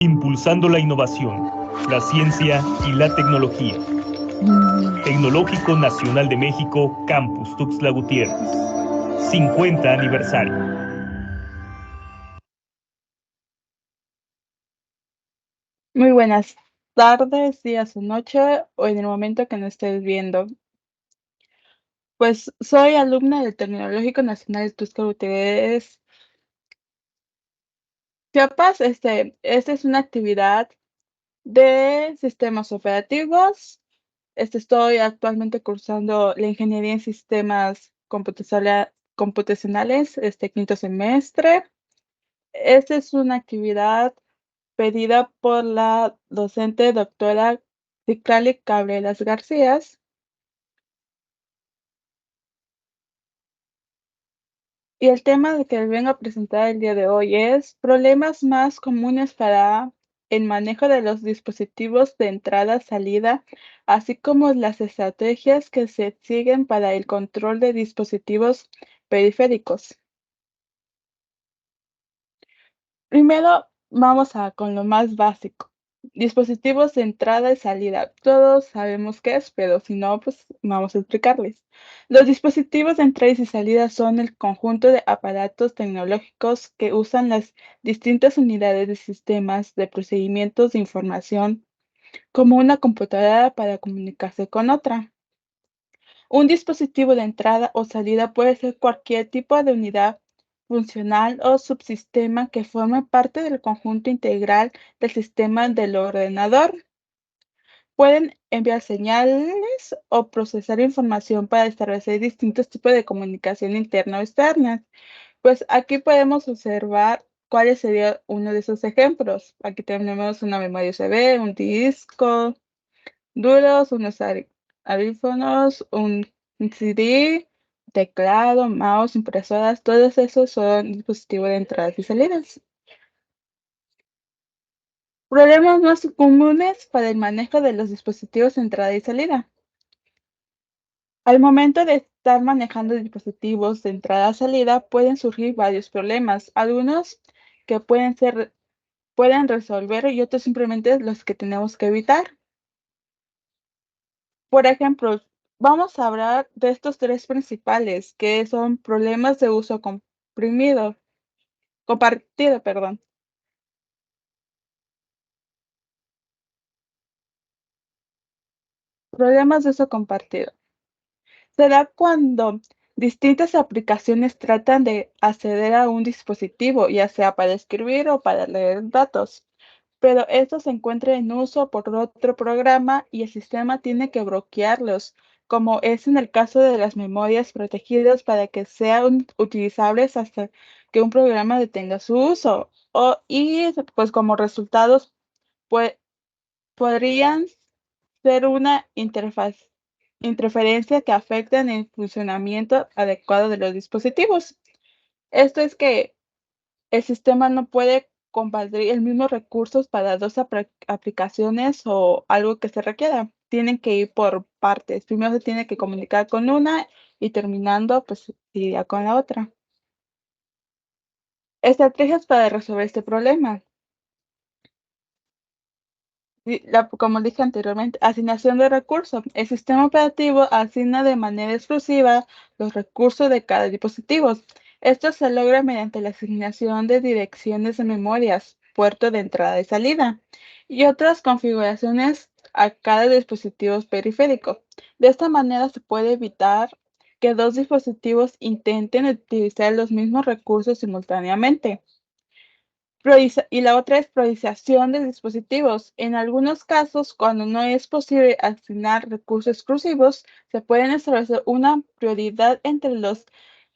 Impulsando la innovación, la ciencia y la tecnología. Tecnológico Nacional de México, Campus Tuxtla Gutiérrez. 50 aniversario. Muy buenas tardes, días o noche, o en el momento que nos estés viendo. Pues soy alumna del Tecnológico Nacional de Tuxtla Gutiérrez, Chiapas. Esta es una actividad de sistemas operativos. Estoy actualmente cursando la ingeniería en sistemas computacionales, quinto semestre. Esta es una actividad pedida por la docente doctora Citlali Cabreras García. Y el tema que vengo a presentar el día de hoy es problemas más comunes para el manejo de los dispositivos de entrada-salida, así como las estrategias que se siguen para el control de dispositivos periféricos. Primero, vamos con lo más básico. Dispositivos de entrada y salida. Todos sabemos qué es, pero si no, pues vamos a explicarles. Los dispositivos de entrada y salida son el conjunto de aparatos tecnológicos que usan las distintas unidades de sistemas de procedimientos de información, como una computadora para comunicarse con otra. Un dispositivo de entrada o salida puede ser cualquier tipo de unidad funcional o subsistema que forme parte del conjunto integral del sistema del ordenador. Pueden enviar señales o procesar información para establecer distintos tipos de comunicación interna o externa. Pues aquí podemos observar cuáles serían uno de esos ejemplos. Aquí tenemos una memoria USB, un disco duros, unos audífonos, un CD, teclado, mouse, impresoras, todos esos son dispositivos de entradas y salidas. Problemas más comunes para el manejo de los dispositivos de entrada y salida. Al momento de estar manejando dispositivos de entrada y salida, pueden surgir varios problemas, algunos que pueden resolver y otros simplemente los que tenemos que evitar. Por ejemplo, vamos a hablar de estos tres principales, que son problemas de uso compartido, perdón. Problemas de uso compartido. Se da cuando distintas aplicaciones tratan de acceder a un dispositivo, ya sea para escribir o para leer datos, pero estos se encuentran en uso por otro programa y el sistema tiene que bloquearlos, como es en el caso de las memorias protegidas para que sean utilizables hasta que un programa detenga su uso. Pues como resultados pue- podrían ser una interferencia que afecta en el funcionamiento adecuado de los dispositivos. Esto es que el sistema no puede compartir el mismo recursos para dos aplicaciones o algo que se requiera. Tienen que ir por partes. Primero se tiene que comunicar con una y terminando, pues, iría con la otra. Estrategias para resolver este problema. Como dije anteriormente, asignación de recursos. El sistema operativo asigna de manera exclusiva los recursos de cada dispositivo. Esto se logra mediante la asignación de direcciones de memorias, puerto de entrada y salida, y otras configuraciones a cada dispositivo periférico. De esta manera se puede evitar que dos dispositivos intenten utilizar los mismos recursos simultáneamente. Y la otra es priorización de dispositivos. En algunos casos, cuando no es posible asignar recursos exclusivos, se puede establecer una prioridad entre los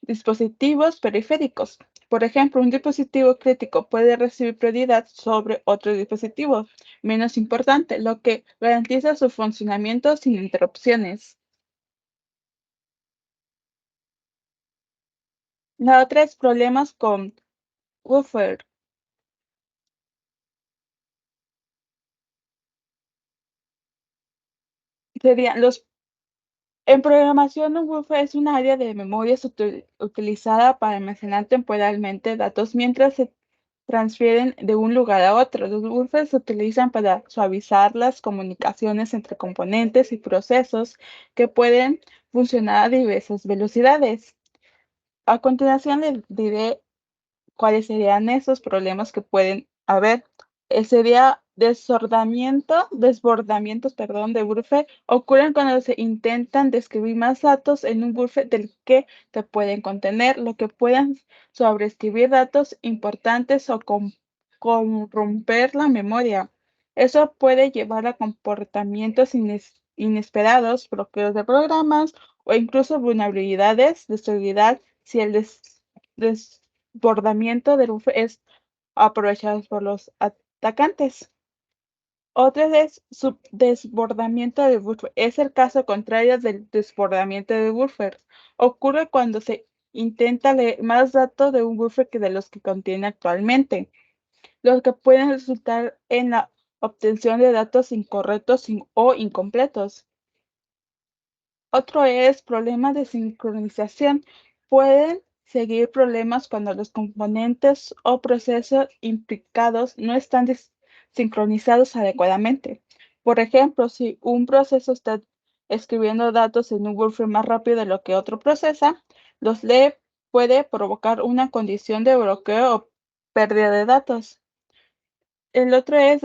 dispositivos periféricos. Por ejemplo, un dispositivo crítico puede recibir prioridad sobre otro dispositivo menos importante, lo que garantiza su funcionamiento sin interrupciones. La otra es problemas con buffer. Serían los En programación, un buffer es un área de memoria utilizada para almacenar temporalmente datos mientras se transfieren de un lugar a otro. Los buffers se utilizan para suavizar las comunicaciones entre componentes y procesos que pueden funcionar a diversas velocidades. A continuación les diré cuáles serían esos problemas que pueden haber. Sería desbordamientos, perdón, de buffer ocurren cuando se intentan describir más datos en un buffer del que te pueden contener, lo que pueden sobreescribir datos importantes o corromper la memoria. Eso puede llevar a comportamientos inesperados, bloqueos de programas o incluso vulnerabilidades de seguridad si el desbordamiento del buffer es aprovechado por los atacantes. Otra es subdesbordamiento del buffer. Es el caso contrario del desbordamiento del buffer. Ocurre cuando se intenta leer más datos de un buffer que de los que contiene actualmente, lo que puede resultar en la obtención de datos incorrectos o incompletos. Otro es problemas de sincronización. Pueden seguir problemas cuando los componentes o procesos implicados no están sincronizados adecuadamente. Por ejemplo, si un proceso está escribiendo datos en un buffer más rápido de lo que otro procesa, los lee puede provocar una condición de bloqueo o pérdida de datos. El otro es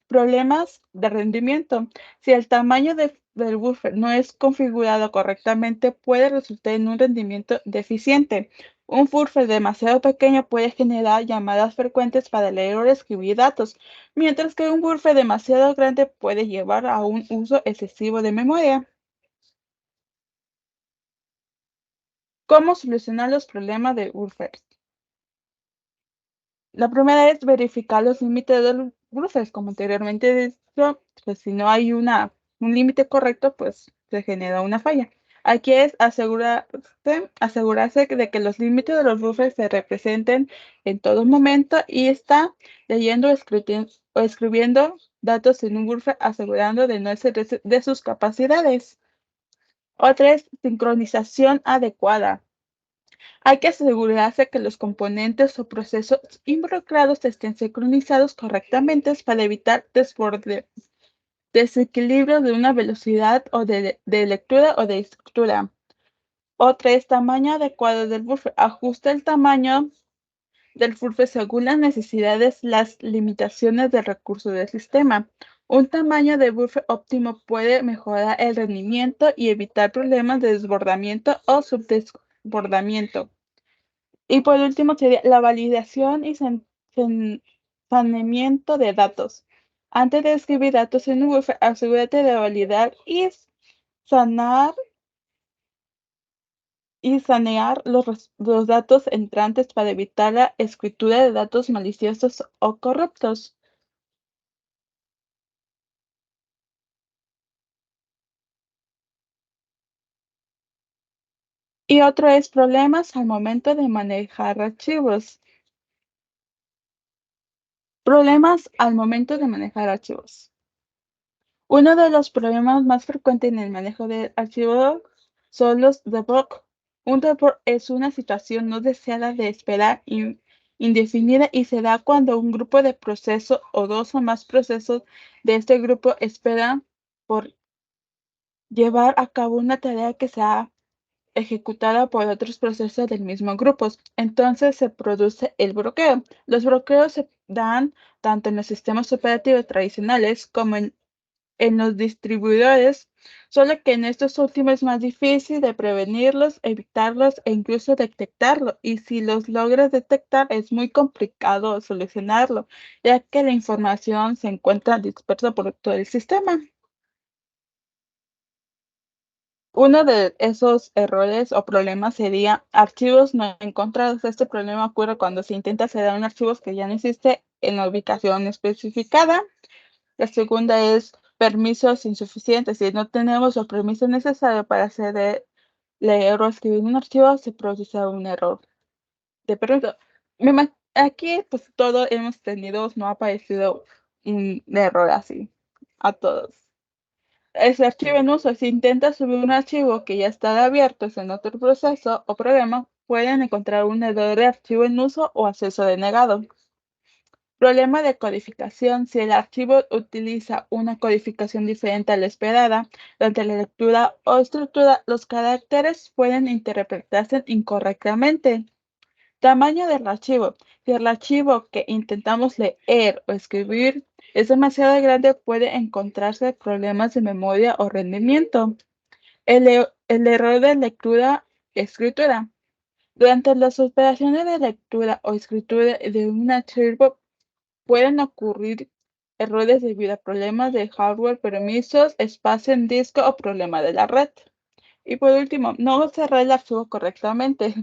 problemas de rendimiento. Si el tamaño del buffer no es configurado correctamente, puede resultar en un rendimiento deficiente. Un buffer demasiado pequeño puede generar llamadas frecuentes para leer o escribir datos, mientras que un buffer demasiado grande puede llevar a un uso excesivo de memoria. ¿Cómo solucionar los problemas de buffers? La primera es verificar los límites de los buffers, como anteriormente dicho, pues si no hay un límite correcto, pues se genera una falla. Aquí es asegurarse de que los límites de los buffers se representen en todo momento y está leyendo o escribiendo datos en un buffer asegurando de no exceder de sus capacidades. Otra es sincronización adecuada. Hay que asegurarse que los componentes o procesos involucrados estén sincronizados correctamente para evitar desequilibrios de una velocidad o de lectura o de escritura. Otra es tamaño adecuado del buffer. Ajusta el tamaño del buffer según las necesidades, las limitaciones del recurso del sistema. Un tamaño de buffer óptimo puede mejorar el rendimiento y evitar problemas de desbordamiento o subdesbordamiento. Y por último sería la validación y saneamiento de datos. Antes de escribir datos en un buffer, asegúrate de validar y sanar sanear los datos entrantes para evitar la escritura de datos maliciosos o corruptos. Y otro es problemas al momento de manejar archivos. Problemas al momento de manejar archivos. Uno de los problemas más frecuentes en el manejo de archivos son los debug. Un debug es una situación no deseada de espera indefinida y se da cuando un grupo de procesos o dos o más procesos de este grupo esperan por llevar a cabo una tarea que sea ejecutada por otros procesos del mismo grupo. Entonces se produce el bloqueo. Los bloqueos se dan tanto en los sistemas operativos tradicionales como en los distribuidores, solo que en estos últimos es más difícil de prevenirlos, evitarlos e incluso detectarlo. Y si los logras detectar, es muy complicado solucionarlo, ya que la información se encuentra dispersa por todo el sistema. Uno de esos errores o problemas sería archivos no encontrados. Este problema ocurre cuando se intenta acceder a un archivo que ya no existe en la ubicación especificada. La segunda es permisos insuficientes. Si no tenemos los permisos necesarios para acceder, leer o escribir un archivo, se produce un error de permiso. Aquí, pues, todo hemos tenido, no ha aparecido un error así a todos. Ese archivo en uso, si intenta subir un archivo que ya está abierto en otro proceso o programa, pueden encontrar un error de archivo en uso o acceso denegado. Problema de codificación. Si el archivo utiliza una codificación diferente a la esperada durante la lectura o escritura, los caracteres pueden interpretarse incorrectamente. Tamaño del archivo. Si el archivo que intentamos leer o escribir es demasiado grande, puede encontrarse problemas de memoria o rendimiento. El error de lectura-escritura. Durante las operaciones de lectura o escritura de un archivo pueden ocurrir errores debido a problemas de hardware, permisos, espacio en disco o problema de la red. Y por último, no cerrar el archivo correctamente.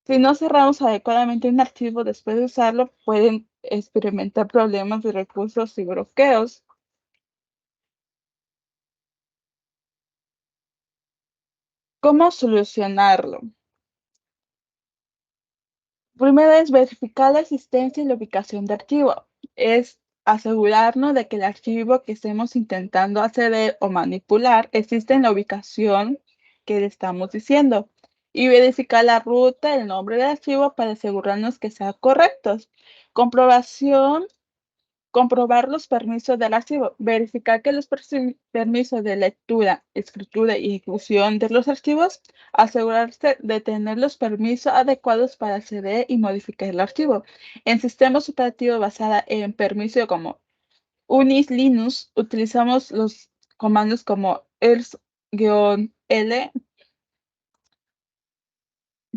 Si no cerramos adecuadamente un archivo después de usarlo, pueden experimentar problemas de recursos y bloqueos. ¿Cómo solucionarlo? Primero es verificar la existencia y la ubicación de archivo. Es asegurarnos de que el archivo que estemos intentando acceder o manipular existe en la ubicación que le estamos diciendo. Y verificar la ruta, el nombre del archivo para asegurarnos que sea correcto. Comprobación. Comprobar los permisos del archivo. Verificar que los permisos de lectura, escritura y ejecución de los archivos. Asegurarse de tener los permisos adecuados para acceder y modificar el archivo. En sistemas operativos basados en permiso como Unix Linux, utilizamos los comandos como else-l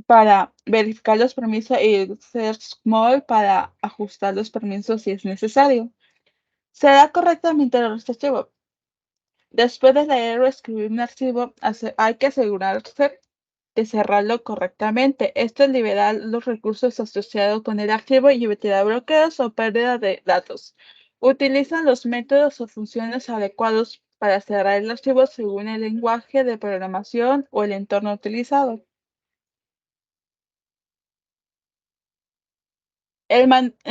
para verificar los permisos y searchmod para ajustar los permisos si es necesario. ¿Será correctamente los archivos? Después de leer o escribir un archivo, hay que asegurarse de cerrarlo correctamente. Esto liberará los recursos asociados con el archivo y evitará bloqueos o pérdida de datos. Utilizan los métodos o funciones adecuados para cerrar el archivo según el lenguaje de programación o el entorno utilizado.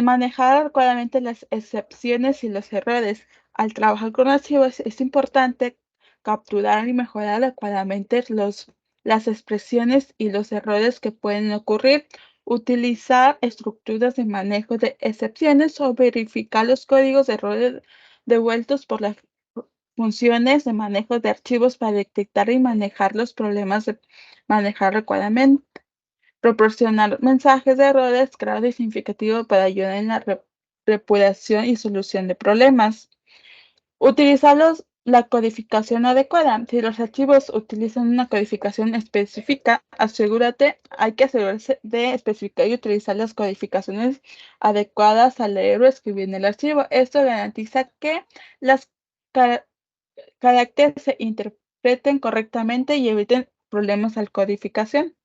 Manejar adecuadamente las excepciones y los errores. Al trabajar con archivos es importante capturar y mejorar adecuadamente las expresiones y los errores que pueden ocurrir. Utilizar estructuras de manejo de excepciones o verificar los códigos de errores devueltos por las funciones de manejo de archivos para detectar y manejar los problemas de manejar adecuadamente. Proporcionar mensajes de errores claros y significativos para ayudar en la depuración y solución de problemas. Utilizar la codificación adecuada. Si los archivos utilizan una codificación específica, hay que asegurarse de especificar y utilizar las codificaciones adecuadas al leer o escribir en el archivo. Esto garantiza que los caracteres se interpreten correctamente y eviten problemas al codificación.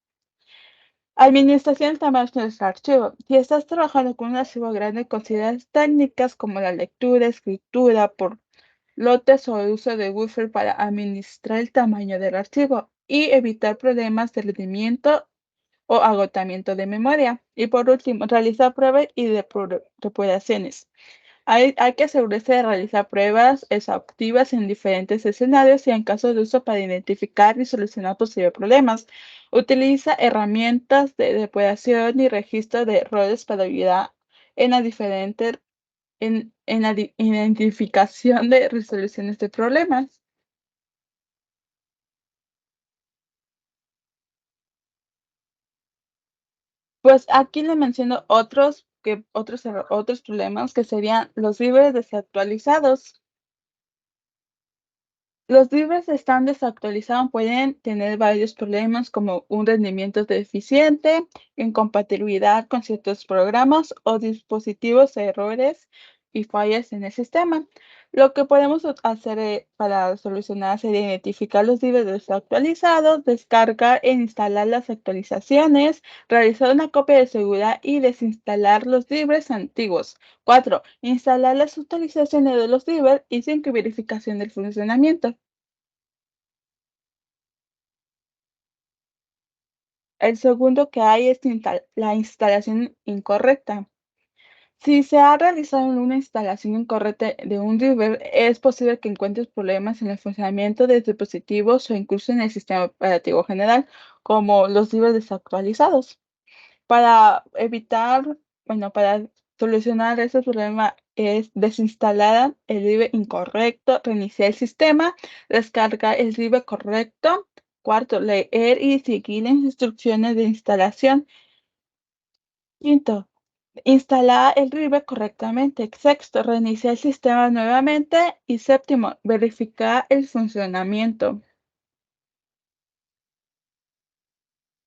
Administración del tamaño del archivo. Si estás trabajando con un archivo grande, considera técnicas como la lectura, escritura por lotes o el uso de buffer para administrar el tamaño del archivo y evitar problemas de rendimiento o agotamiento de memoria. Y por último, realizar pruebas y depuraciones. Hay que asegurarse de realizar pruebas exhaustivas en diferentes escenarios y en caso de uso para identificar y solucionar posibles problemas. Utiliza herramientas de depuración y registro de errores para ayudar en la identificación de resoluciones de problemas. Pues aquí le menciono otros problemas que serían los libros desactualizados. Los libros están desactualizados pueden tener varios problemas como un rendimiento deficiente, incompatibilidad con ciertos programas o dispositivos, errores y fallas en el sistema. Lo que podemos hacer para solucionar sería identificar los libros desactualizados, descargar e instalar las actualizaciones, realizar una copia de seguridad y desinstalar los libros antiguos. 4. Instalar las actualizaciones de los libros y sin verificación del funcionamiento. El segundo que hay es la instalación incorrecta. Si se ha realizado una instalación incorrecta de un driver, es posible que encuentres problemas en el funcionamiento de dispositivos o incluso en el sistema operativo general, como los drivers desactualizados. Para evitar, bueno, para solucionar ese problema es desinstalar el drive incorrecto, reiniciar el sistema, descargar el drive correcto. Cuarto, leer y seguir las instrucciones de instalación. Quinto, instalar el drive correctamente. Sexto, reiniciar el sistema nuevamente. Y séptimo, verificar el funcionamiento.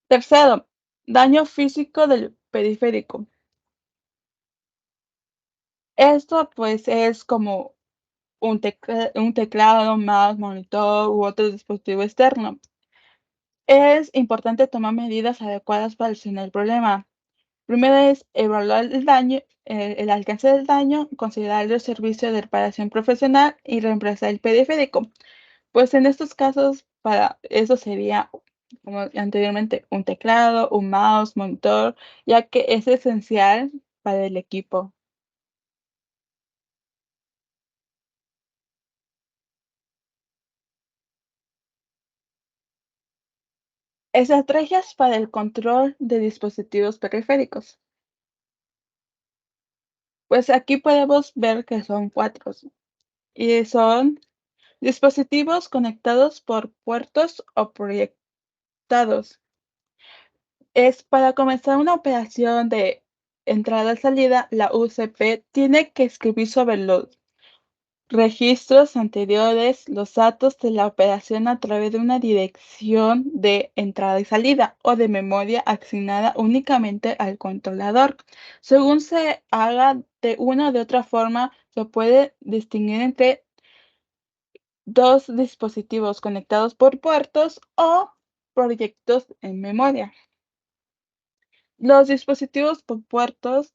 Tercero, daño físico del periférico. Esto pues es como un teclado, mouse, monitor u otro dispositivo externo. Es importante tomar medidas adecuadas para solucionar el problema. Primero es evaluar el daño, el alcance del daño, considerar el servicio de reparación profesional y reemplazar el periférico. Pues en estos casos, para eso sería, como anteriormente, un teclado, un mouse, monitor, ya que es esencial para el equipo. Estrategias para el control de dispositivos periféricos. Pues aquí podemos ver que son cuatro, y son dispositivos conectados por puertos o proyectados. Es para comenzar una operación de entrada-salida, la UCP tiene que escribir sobre los registros anteriores los datos de la operación a través de una dirección de entrada y salida o de memoria asignada únicamente al controlador. Según se haga de una o de otra forma, se puede distinguir entre dos dispositivos conectados por puertos o proyectos en memoria. Los dispositivos por puertos,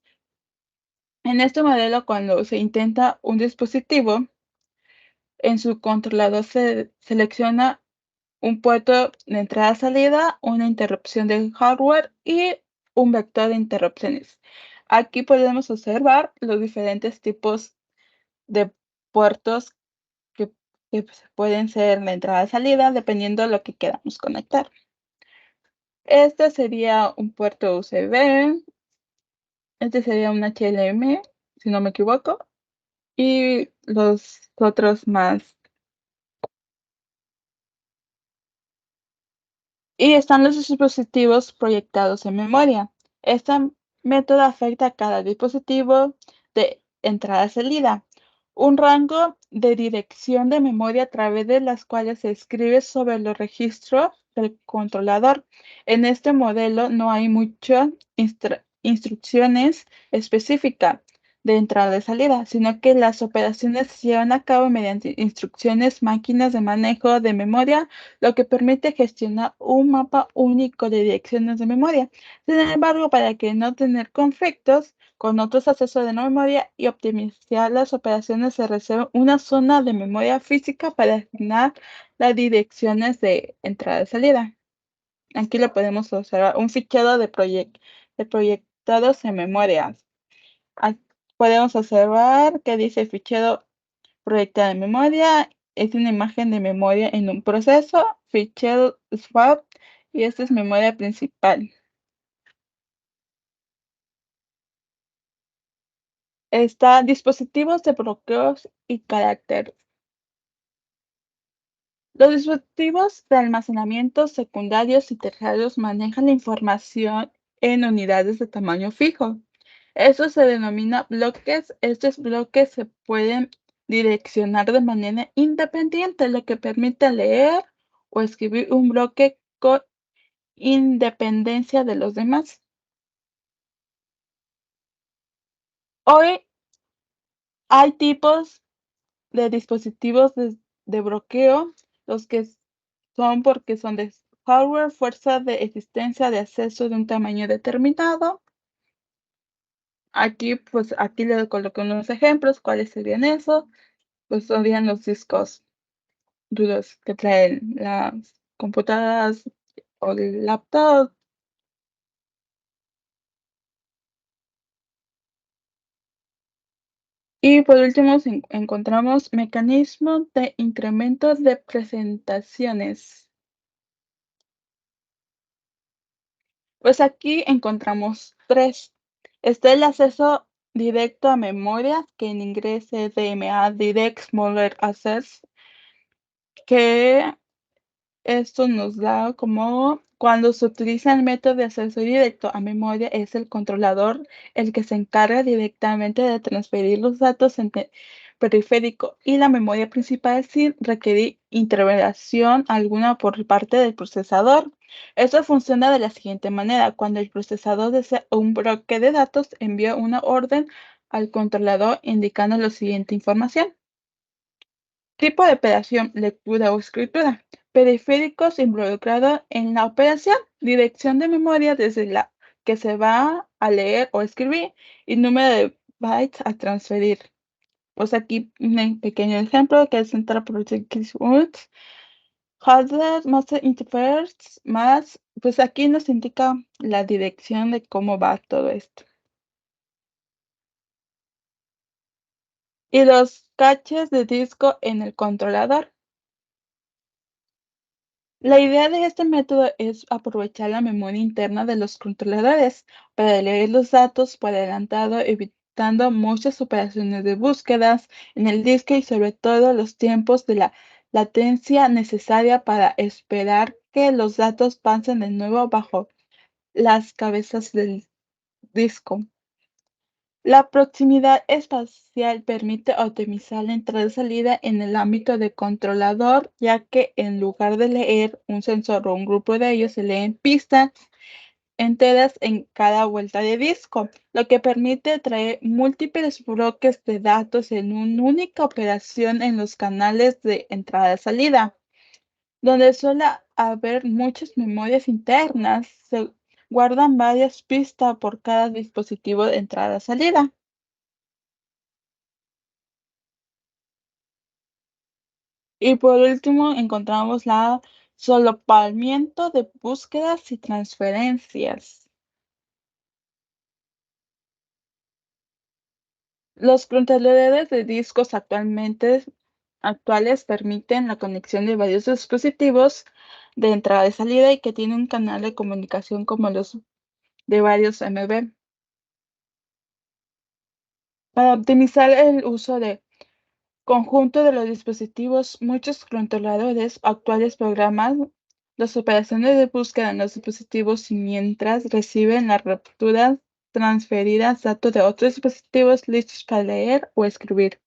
en este modelo, cuando se intenta un dispositivo, en su controlador se selecciona un puerto de entrada-salida, una interrupción del hardware y un vector de interrupciones. Aquí podemos observar los diferentes tipos de puertos que, pueden ser la entrada-salida dependiendo de lo que queramos conectar. Este sería un puerto USB, este sería un HLM, si no me equivoco, y los otros más. Y están los dispositivos proyectados en memoria. Este método afecta a cada dispositivo de entrada-salida, un rango de dirección de memoria a través de las cuales se escribe sobre los registros del controlador. En este modelo no hay muchas instrucciones específicas de entrada y salida, sino que las operaciones se llevan a cabo mediante instrucciones, máquinas de manejo de memoria, lo que permite gestionar un mapa único de direcciones de memoria. Sin embargo, para que no tener conflictos con otros accesos de memoria y optimizar las operaciones, se reserva una zona de memoria física para asignar las direcciones de entrada y salida. Aquí lo podemos observar, un fichero de proyectados en memoria. Podemos observar que dice fichero proyectada en memoria, es una imagen de memoria en un proceso, fichero swap, y esta es memoria principal. Está dispositivos de bloqueos y caracteres. Los dispositivos de almacenamiento secundarios y terciarios manejan la información en unidades de tamaño fijo. Eso se denomina bloques. Estos bloques se pueden direccionar de manera independiente, lo que permite leer o escribir un bloque con independencia de los demás. Hoy hay tipos de dispositivos de bloqueo, los que son porque son de hardware, fuerza de existencia de acceso de un tamaño determinado. Aquí le coloqué unos ejemplos. ¿Cuáles serían esos? Pues serían los discos duros que traen las computadoras o el laptop. Y por último, encontramos mecanismos de incremento de presentaciones. Pues aquí encontramos tres. Está el acceso directo a memoria, que en inglés es DMA, Direct Smaller Access, que esto nos da como cuando se utiliza el método de acceso directo a memoria, es el controlador el que se encarga directamente de transferir los datos entre periférico y la memoria principal sin requerir intervención alguna por parte del procesador. Esto funciona de la siguiente manera: cuando el procesador desea un bloque de datos, envía una orden al controlador indicando la siguiente información. Tipo de operación: lectura o escritura. Periféricos involucrados en la operación. Dirección de memoria desde la que se va a leer o escribir y número de bytes a transferir. Pues aquí un pequeño ejemplo que es Central Project Keyword, Hardware Master Interface más, pues aquí nos indica la dirección de cómo va todo esto. Y los caches de disco en el controlador. La idea de este método es aprovechar la memoria interna de los controladores para leer los datos por adelantado, evitando muchas operaciones de búsquedas en el disco y sobre todo los tiempos de la latencia necesaria para esperar que los datos pasen de nuevo bajo las cabezas del disco. La proximidad espacial permite optimizar la entrada y salida en el ámbito de controlador, ya que en lugar de leer un sensor o un grupo de ellos, se leen pistas enteras en cada vuelta de disco, lo que permite traer múltiples bloques de datos en una única operación en los canales de entrada-salida. Donde suele haber muchas memorias internas, se guardan varias pistas por cada dispositivo de entrada-salida. Y por último, encontramos la solapamiento de búsquedas y transferencias. Los controladores de discos actuales permiten la conexión de varios dispositivos de entrada y salida y que tienen un canal de comunicación como los de varios MB. Para optimizar el uso de conjunto de los dispositivos, muchos controladores actuales programan las operaciones de búsqueda en los dispositivos y mientras reciben las capturas transferidas datos de otros dispositivos listos para leer o escribir.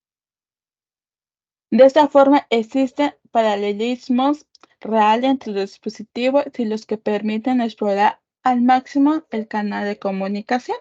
De esta forma, existen paralelismos reales entre los dispositivos y los que permiten explorar al máximo el canal de comunicación.